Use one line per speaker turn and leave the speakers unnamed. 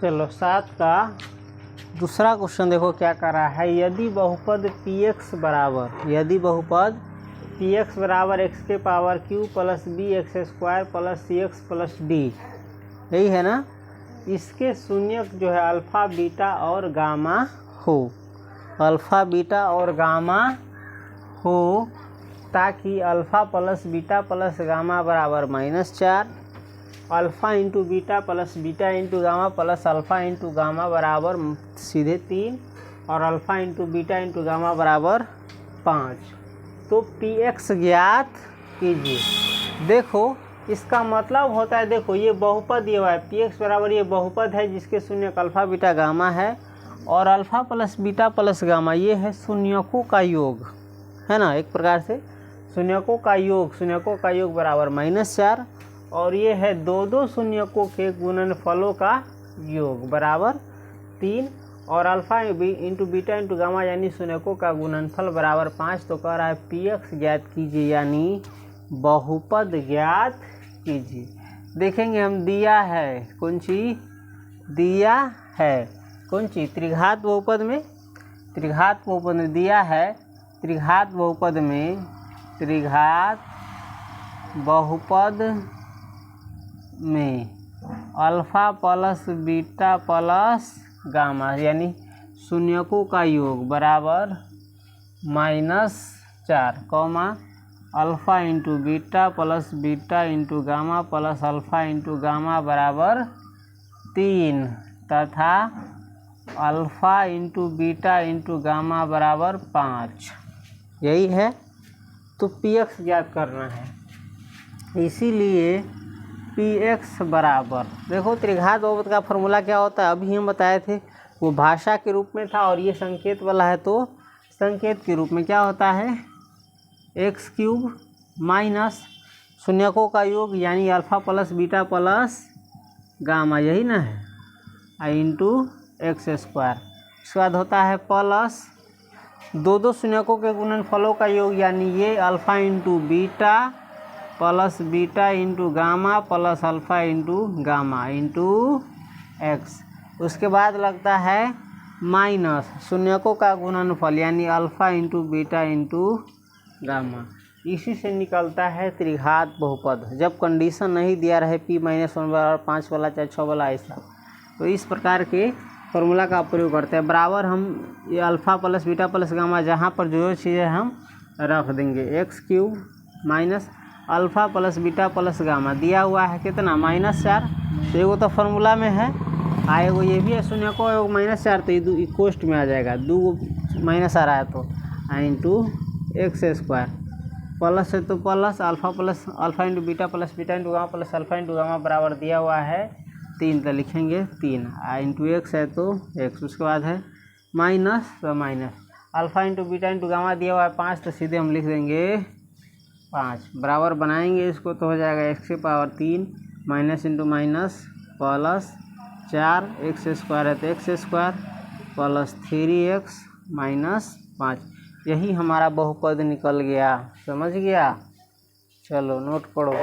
चलो 7 का दूसरा क्वेश्चन देखो क्या कर रहा है। यदि बहुपद px बराबर, यदि बहुपद px बराबर x के power q plus B X square plus C X plus D, यही है ना, इसके शून्यक जो है अल्फ़ा बीटा और गामा हो, अल्फ़ा बीटा और गामा हो, ताकि alpha plus beta plus gamma बराबर -4, alpha into beta plus beta into gamma plus alpha into gamma बराबर सीधे 3 और alpha into beta into gamma बराबर 5। तो px ज्ञात कीजिए। देखो इसका मतलब होता है, देखो ये बहुपद ये है px बराबर, ये बहुपद है जिसके शून्यक अल्फ़ा बीटा गामा है, और alpha plus beta plus gamma ये है शून्यकों का योग, है ना, एक प्रकार से शून्यकों का योग, शून्यकों का योग बराबर -4, और ये है दो शून्यकों के गुणनफलों का योग बराबर 3, और alpha into beta into gamma यानी शून्यकों का गुणनफल बराबर 5। तो कह रहा है px ज्ञात कीजिए, यानी बहुपद ज्ञात कीजिए। देखेंगे हम, दिया है कौन चीज, दिया है कौन चीज, त्रिघात बहुपद में, त्रिघात बहुपद में दिया है, त्रिघात बहुपद में, त्रिघात बहुपद में alpha plus beta plus gamma यानी शून्यकों का योग बराबर -4, comma alpha into beta plus beta into gamma plus alpha into gamma बराबर 3, तथा alpha into beta into gamma बराबर 5, यही है। तो px ज्ञात करना है, इसीलिए px बराबर, देखो त्रिघात बहुपद का फॉर्मूला क्या होता है अभी हम बताए थे, वो भाषा के रूप में था, और ये संकेत वाला है तो संकेत के रूप में क्या होता है, x³ माइनस शून्यकों का योग यानी alpha plus beta plus gamma, यही ना है, इंटू एक्स स्क्वायर। इसके बाद होता है प्लस दो शून्यकों के गुणनफलों का योग यानी ये alpha into beta plus beta into gamma plus alpha into gamma into x. उसके बाद लगता है माइनस शून्यकों का गुणनफल यानी alpha into beta into gamma. इसी से निकलता है त्रिघात बहुपद, जब कंडीशन नहीं दिया रहे p -1 बराबर 5 वाला चाहे 6 वाला ऐसा, तो इस प्रकार के फॉर्मूला का प्रयोग करते हैं। बराबर हम ये alpha plus beta plus gamma जहाँ पर जो चीज़ें हम रख देंगे, x³ minus alpha plus beta plus gamma दिया हुआ है कितना -4, तो एगो तो फार्मूला में है, एगो ये भी है शून्य को, एगो -4, तो ये कोष्ट में आ जाएगा, 2 माइनस आ रहा है तो इंटू एक्स स्क्वायर, प्लस है तो plus alpha into beta plus beta into gamma plus alpha into gamma बराबर दिया हुआ है 3, तो लिखेंगे 3, इंटू एक्स है तो एक्स, उसके बाद है माइनस तो minus alpha into beta into gamma दिया हुआ है 5, तो सीधे हम लिख देंगे 5, बराबर बनाएंगे इसको तो हो जाएगा x की power 3 minus into minus plus 4 x square है तो x square plus 3x minus 5, यही हमारा बहुपद निकल गया। समझ गया, चलो नोट पढ़ो।